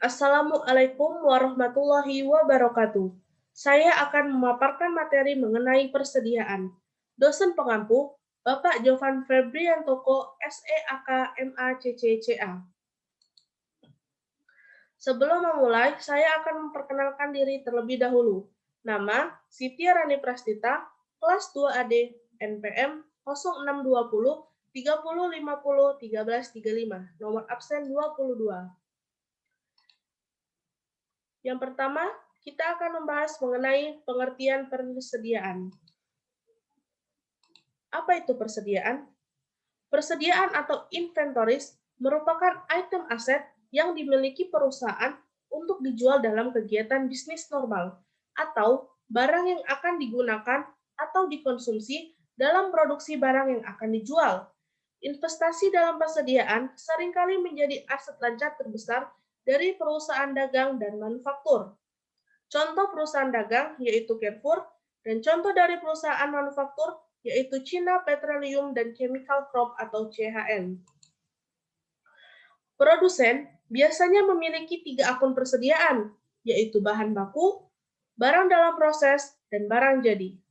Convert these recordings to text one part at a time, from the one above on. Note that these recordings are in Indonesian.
Assalamualaikum warahmatullahi wabarakatuh. Saya akan memaparkan materi mengenai persediaan. Dosen pengampu, Bapak Jovan Febriantoko, SEAK MACCCA. Sebelum memulai, saya akan memperkenalkan diri terlebih dahulu. Nama, Siti Rani Prastita, kelas 2 AD, NPM 0620 30 50 13 35, nomor absen 22. Yang pertama, kita akan membahas mengenai pengertian persediaan. Apa itu persediaan? Persediaan atau inventories merupakan item aset yang dimiliki perusahaan untuk dijual dalam kegiatan bisnis normal atau barang yang akan digunakan atau dikonsumsi dalam produksi barang yang akan dijual. Investasi dalam persediaan seringkali menjadi aset lancar terbesar dari perusahaan dagang dan manufaktur. Contoh perusahaan dagang yaitu Carrefour, dan contoh dari perusahaan manufaktur yaitu China Petroleum dan Chemical Corp atau CHN. Produsen biasanya memiliki 3 akun persediaan, yaitu bahan baku, barang dalam proses, dan barang jadi.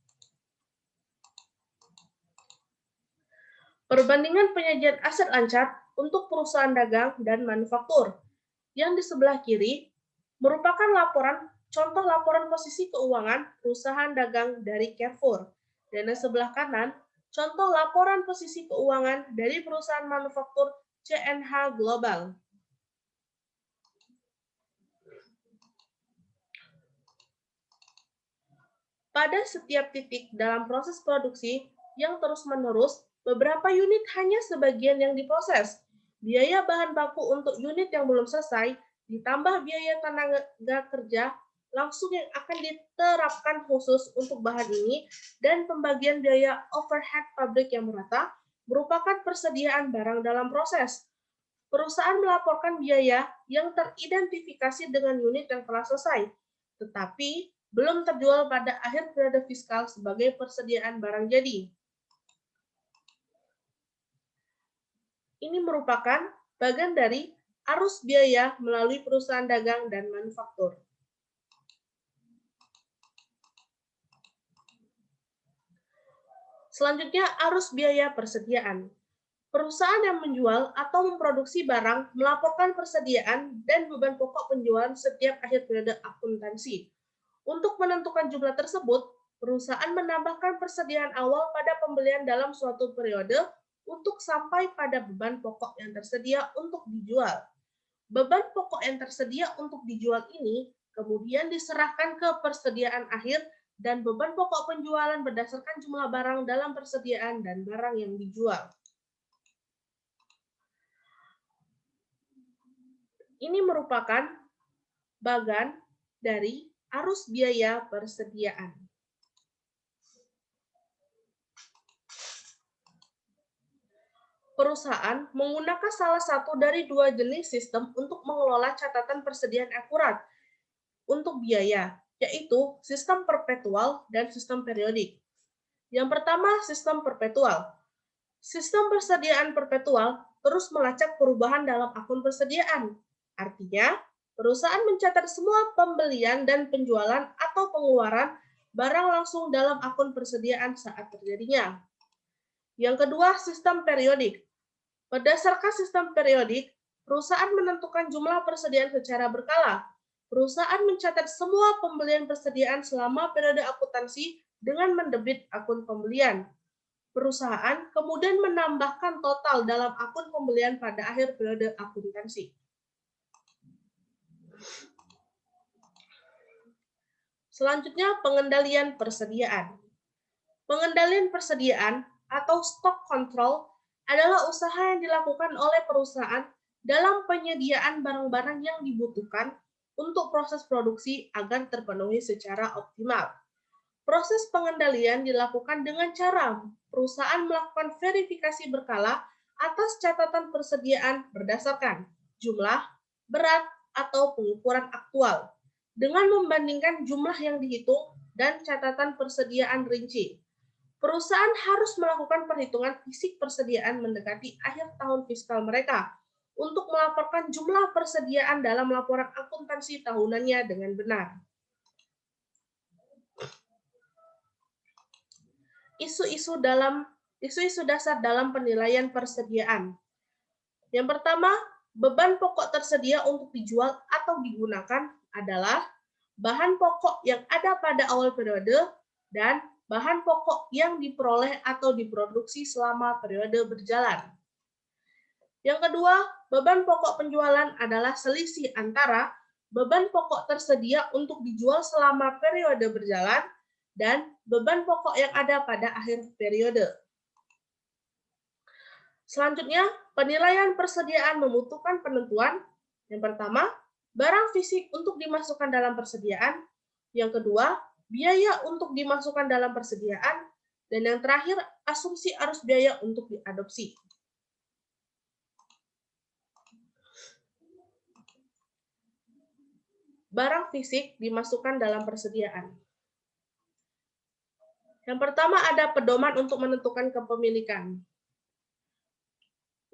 Perbandingan penyajian aset lancar untuk perusahaan dagang dan manufaktur. Yang di sebelah kiri merupakan contoh laporan posisi keuangan perusahaan dagang dari Carrefour. Dan di sebelah kanan, contoh laporan posisi keuangan dari perusahaan manufaktur CNH Global. Pada setiap titik dalam proses produksi yang terus-menerus, beberapa unit hanya sebagian yang diproses. Biaya bahan baku untuk unit yang belum selesai, ditambah biaya tenaga kerja langsung yang akan diterapkan khusus untuk bahan ini, dan pembagian biaya overhead pabrik yang merata, merupakan persediaan barang dalam proses. Perusahaan melaporkan biaya yang teridentifikasi dengan unit yang telah selesai, tetapi belum terjual pada akhir periode fiskal sebagai persediaan barang jadi. Ini merupakan bagian dari arus biaya melalui perusahaan dagang dan manufaktur. Selanjutnya, arus biaya persediaan. Perusahaan yang menjual atau memproduksi barang melaporkan persediaan dan beban pokok penjualan setiap akhir periode akuntansi. Untuk menentukan jumlah tersebut, perusahaan menambahkan persediaan awal pada pembelian dalam suatu periode untuk sampai pada beban pokok yang tersedia untuk dijual. Beban pokok yang tersedia untuk dijual ini kemudian diserahkan ke persediaan akhir dan beban pokok penjualan berdasarkan jumlah barang dalam persediaan dan barang yang dijual. Ini merupakan bagian dari arus biaya persediaan. Perusahaan menggunakan salah satu dari 2 jenis sistem untuk mengelola catatan persediaan akurat untuk biaya, yaitu sistem perpetual dan sistem periodik. Yang pertama, sistem perpetual. Sistem persediaan perpetual terus melacak perubahan dalam akun persediaan. Artinya, perusahaan mencatat semua pembelian dan penjualan atau pengeluaran barang langsung dalam akun persediaan saat terjadinya. Yang kedua, sistem periodik. Berdasarkan sistem periodik, perusahaan menentukan jumlah persediaan secara berkala. Perusahaan mencatat semua pembelian persediaan selama periode akuntansi dengan mendebit akun pembelian. Perusahaan kemudian menambahkan total dalam akun pembelian pada akhir periode akuntansi. Selanjutnya, pengendalian persediaan. Pengendalian persediaan atau stock control adalah usaha yang dilakukan oleh perusahaan dalam penyediaan barang-barang yang dibutuhkan untuk proses produksi agar terpenuhi secara optimal. Proses pengendalian dilakukan dengan cara perusahaan melakukan verifikasi berkala atas catatan persediaan berdasarkan jumlah, berat, atau pengukuran aktual, dengan membandingkan jumlah yang dihitung dan catatan persediaan rinci. Perusahaan harus melakukan perhitungan fisik persediaan mendekati akhir tahun fiskal mereka untuk melaporkan jumlah persediaan dalam laporan akuntansi tahunannya dengan benar. Isu-isu dasar dalam penilaian persediaan. Yang pertama, beban pokok tersedia untuk dijual atau digunakan adalah bahan pokok yang ada pada awal periode dan bahan pokok yang diperoleh atau diproduksi selama periode berjalan. Yang kedua, beban pokok penjualan adalah selisih antara beban pokok tersedia untuk dijual selama periode berjalan dan beban pokok yang ada pada akhir periode. Selanjutnya, penilaian persediaan membutuhkan penentuan. Yang pertama, barang fisik untuk dimasukkan dalam persediaan. Yang kedua, biaya untuk dimasukkan dalam persediaan. Dan yang terakhir, asumsi arus biaya untuk diadopsi. Barang fisik dimasukkan dalam persediaan. Yang pertama ada pedoman untuk menentukan kepemilikan.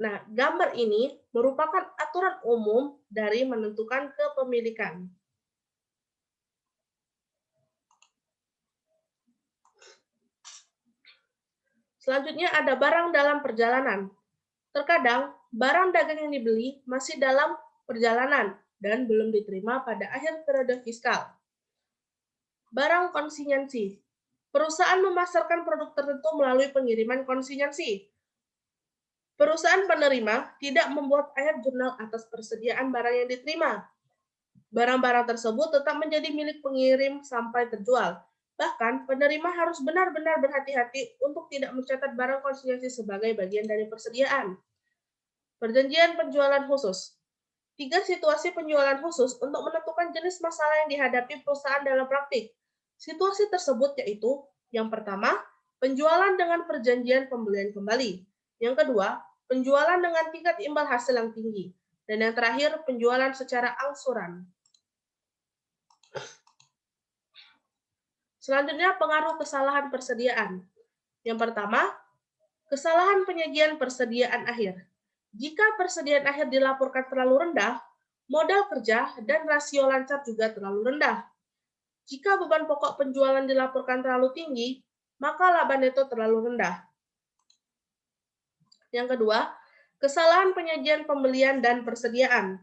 Nah, gambar ini merupakan aturan umum dari menentukan kepemilikan. Selanjutnya ada barang dalam perjalanan. Terkadang, barang dagang yang dibeli masih dalam perjalanan dan belum diterima pada akhir periode fiskal. Barang konsinyasi. Perusahaan memasarkan produk tertentu melalui pengiriman konsinyasi. Perusahaan penerima tidak membuat akhir jurnal atas persediaan barang yang diterima. Barang-barang tersebut tetap menjadi milik pengirim sampai terjual. Bahkan, penerima harus benar-benar berhati-hati untuk tidak mencatat barang konsinyasi sebagai bagian dari persediaan. Perjanjian penjualan khusus. 3 situasi penjualan khusus untuk menentukan jenis masalah yang dihadapi perusahaan dalam praktik. Situasi tersebut yaitu, yang pertama, penjualan dengan perjanjian pembelian kembali. Yang kedua, penjualan dengan tingkat imbal hasil yang tinggi. Dan yang terakhir, penjualan secara angsuran. Selanjutnya, pengaruh kesalahan persediaan. Yang pertama, kesalahan penyajian persediaan akhir. Jika persediaan akhir dilaporkan terlalu rendah, modal kerja dan rasio lancar juga terlalu rendah. Jika beban pokok penjualan dilaporkan terlalu tinggi, maka laba neto terlalu rendah. Yang kedua, kesalahan penyajian pembelian dan persediaan.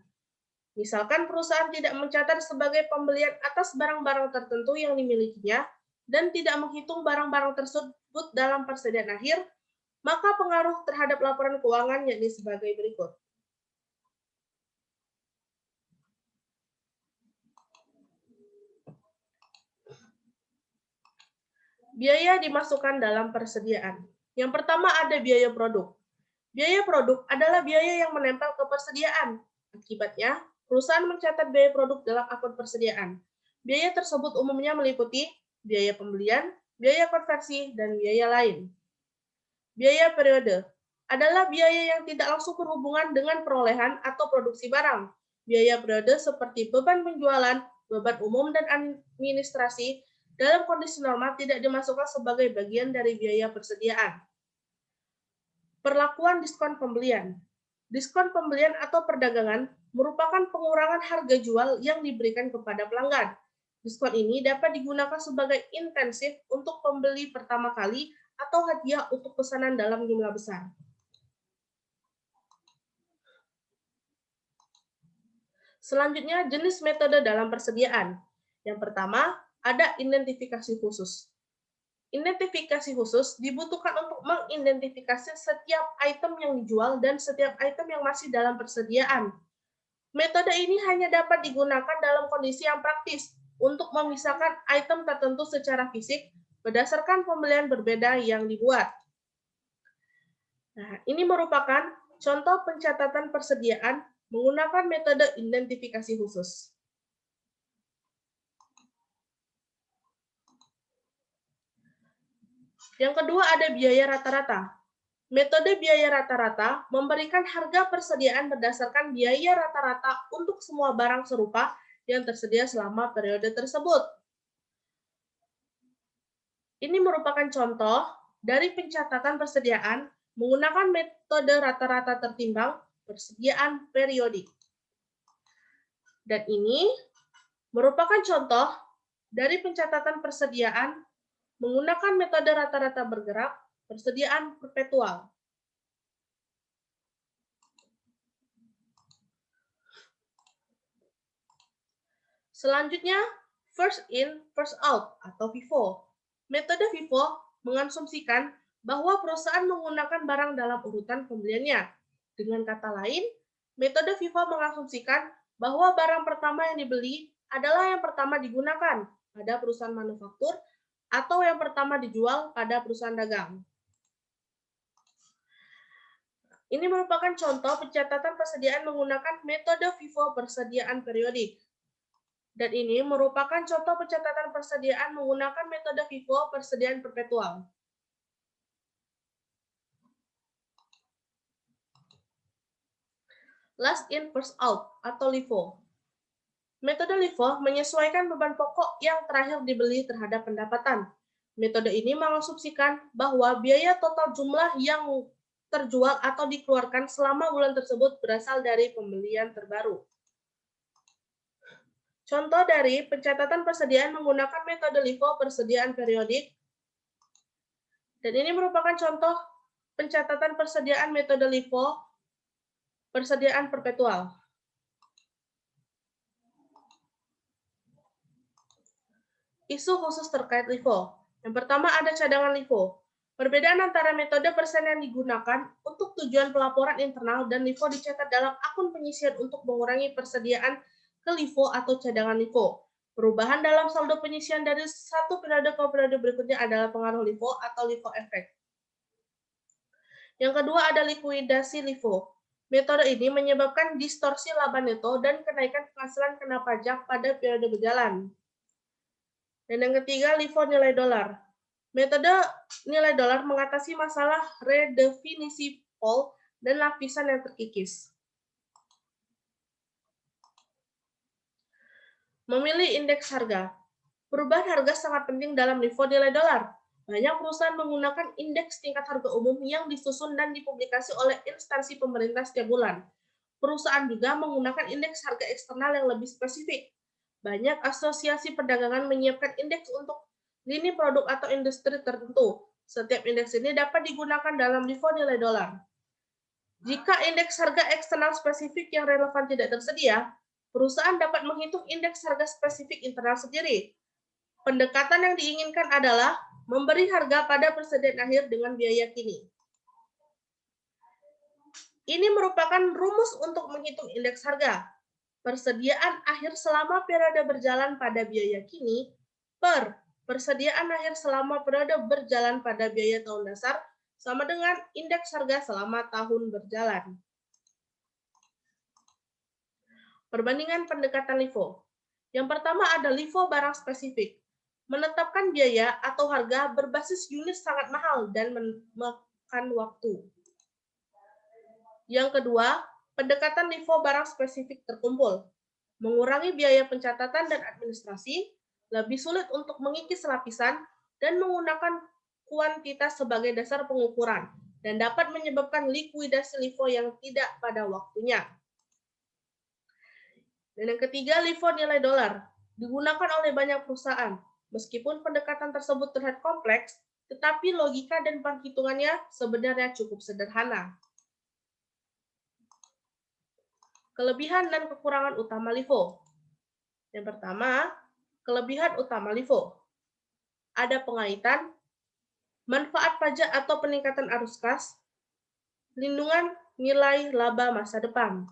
Misalkan perusahaan tidak mencatat sebagai pembelian atas barang-barang tertentu yang dimilikinya dan tidak menghitung barang-barang tersebut dalam persediaan akhir, maka pengaruh terhadap laporan keuangan yakni sebagai berikut. Biaya dimasukkan dalam persediaan. Yang pertama ada biaya produk. Biaya produk adalah biaya yang menempel ke persediaan. Akibatnya, perusahaan mencatat biaya produk dalam akun persediaan. Biaya tersebut umumnya meliputi biaya pembelian, biaya konversi, dan biaya lain. Biaya periode adalah biaya yang tidak langsung berhubungan dengan perolehan atau produksi barang. Biaya periode seperti beban penjualan, beban umum, dan administrasi dalam kondisi normal tidak dimasukkan sebagai bagian dari biaya persediaan. Perlakuan diskon pembelian. Diskon pembelian atau perdagangan merupakan pengurangan harga jual yang diberikan kepada pelanggan. Diskon ini dapat digunakan sebagai insentif untuk pembeli pertama kali atau hadiah untuk pesanan dalam jumlah besar. Selanjutnya, jenis metode dalam persediaan. Yang pertama, ada identifikasi khusus. Identifikasi khusus dibutuhkan untuk mengidentifikasi setiap item yang dijual dan setiap item yang masih dalam persediaan. Metode ini hanya dapat digunakan dalam kondisi yang praktis untuk memisahkan item tertentu secara fisik berdasarkan pembelian berbeda yang dibuat. Nah, ini merupakan contoh pencatatan persediaan menggunakan metode identifikasi khusus. Yang kedua ada biaya rata-rata. Metode biaya rata-rata memberikan harga persediaan berdasarkan biaya rata-rata untuk semua barang serupa yang tersedia selama periode tersebut. Ini merupakan contoh dari pencatatan persediaan menggunakan metode rata-rata tertimbang persediaan periodik. Dan ini merupakan contoh dari pencatatan persediaan menggunakan metode rata-rata bergerak, persediaan perpetual. Selanjutnya, first in, first out atau FIFO. Metode FIFO mengasumsikan bahwa perusahaan menggunakan barang dalam urutan pembeliannya. Dengan kata lain, metode FIFO mengasumsikan bahwa barang pertama yang dibeli adalah yang pertama digunakan pada perusahaan manufaktur atau yang pertama dijual pada perusahaan dagang. Ini merupakan contoh pencatatan persediaan menggunakan metode FIFO persediaan periodik. Dan ini merupakan contoh pencatatan persediaan menggunakan metode FIFO persediaan perpetual. Last in, first out atau LIFO. Metode LIFO menyesuaikan beban pokok yang terakhir dibeli terhadap pendapatan. Metode ini mengasumsikan bahwa biaya total jumlah yang terjual atau dikeluarkan selama bulan tersebut berasal dari pembelian terbaru. Contoh dari pencatatan persediaan menggunakan metode LIFO persediaan periodik. Dan ini merupakan contoh pencatatan persediaan metode LIFO persediaan perpetual. Isu khusus terkait LIFO. Yang pertama ada cadangan LIFO. Perbedaan antara metode persen yang digunakan untuk tujuan pelaporan internal dan LIFO dicatat dalam akun penyisian untuk mengurangi persediaan ke LIFO atau cadangan LIFO. Perubahan dalam saldo penyisian dari satu periode ke periode berikutnya adalah pengaruh LIFO atau LIFO efek. Yang kedua ada likuidasi LIFO. Metode ini menyebabkan distorsi laba neto dan kenaikan penghasilan kena pajak pada periode berjalan. Dan yang ketiga, LIFO nilai dolar. Metode nilai dolar mengatasi masalah redefinisi pol dan lapisan yang terkikis. Memilih indeks harga. Perubahan harga sangat penting dalam LIFO nilai dolar. Banyak perusahaan menggunakan indeks tingkat harga umum yang disusun dan dipublikasi oleh instansi pemerintah setiap bulan. Perusahaan juga menggunakan indeks harga eksternal yang lebih spesifik. Banyak asosiasi perdagangan menyiapkan indeks untuk lini produk atau industri tertentu. Setiap indeks ini dapat digunakan dalam LIFO nilai dolar. Jika indeks harga eksternal spesifik yang relevan tidak tersedia, perusahaan dapat menghitung indeks harga spesifik internal sendiri. Pendekatan yang diinginkan adalah memberi harga pada persediaan akhir dengan biaya kini. Ini merupakan rumus untuk menghitung indeks harga. Persediaan akhir selama periode berjalan pada biaya kini per persediaan akhir selama periode berjalan pada biaya tahun dasar sama dengan indeks harga selama tahun berjalan. Perbandingan pendekatan LIFO. Yang pertama ada LIFO barang spesifik. Menetapkan biaya atau harga berbasis unit sangat mahal dan memakan waktu. Yang kedua, pendekatan LIFO barang spesifik terkumpul. Mengurangi biaya pencatatan dan administrasi, lebih sulit untuk mengikis lapisan, dan menggunakan kuantitas sebagai dasar pengukuran, dan dapat menyebabkan likuidasi LIFO yang tidak pada waktunya. Dan yang ketiga, LIFO nilai dolar. Digunakan oleh banyak perusahaan. Meskipun pendekatan tersebut terlihat kompleks, tetapi logika dan perhitungannya sebenarnya cukup sederhana. Kelebihan dan kekurangan utama LIFO. Yang pertama, kelebihan utama LIFO. Ada pengaitan, manfaat pajak atau peningkatan arus kas, lindungan nilai laba masa depan.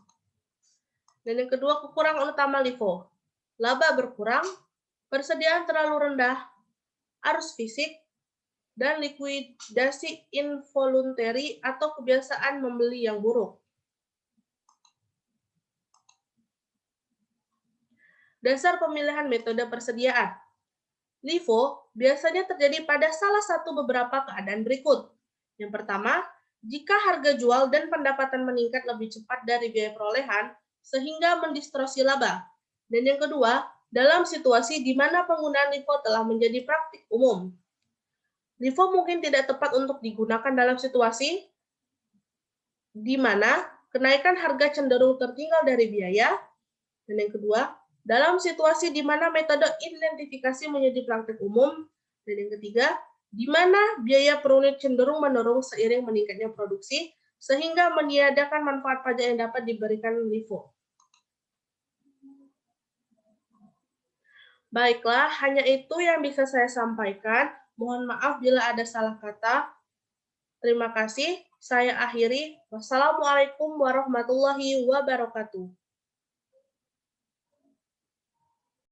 Dan yang kedua, kekurangan utama LIFO. Laba berkurang, persediaan terlalu rendah, arus fisik, dan likuidasi involuntary atau kebiasaan membeli yang buruk. Dasar pemilihan metode persediaan. LIFO biasanya terjadi pada salah satu beberapa keadaan berikut. Yang pertama, jika harga jual dan pendapatan meningkat lebih cepat dari biaya perolehan, sehingga mendistorsi laba. Dan yang kedua, dalam situasi di mana penggunaan LIFO telah menjadi praktik umum. LIFO mungkin tidak tepat untuk digunakan dalam situasi di mana kenaikan harga cenderung tertinggal dari biaya. Dan yang kedua, dalam situasi di mana metode identifikasi menjadi praktik umum. Dan yang ketiga, di mana biaya per unit cenderung menurun seiring meningkatnya produksi, sehingga meniadakan manfaat pajak yang dapat diberikan LIFO. Baiklah, hanya itu yang bisa saya sampaikan. Mohon maaf bila ada salah kata. Terima kasih. Saya akhiri. Wassalamualaikum warahmatullahi wabarakatuh.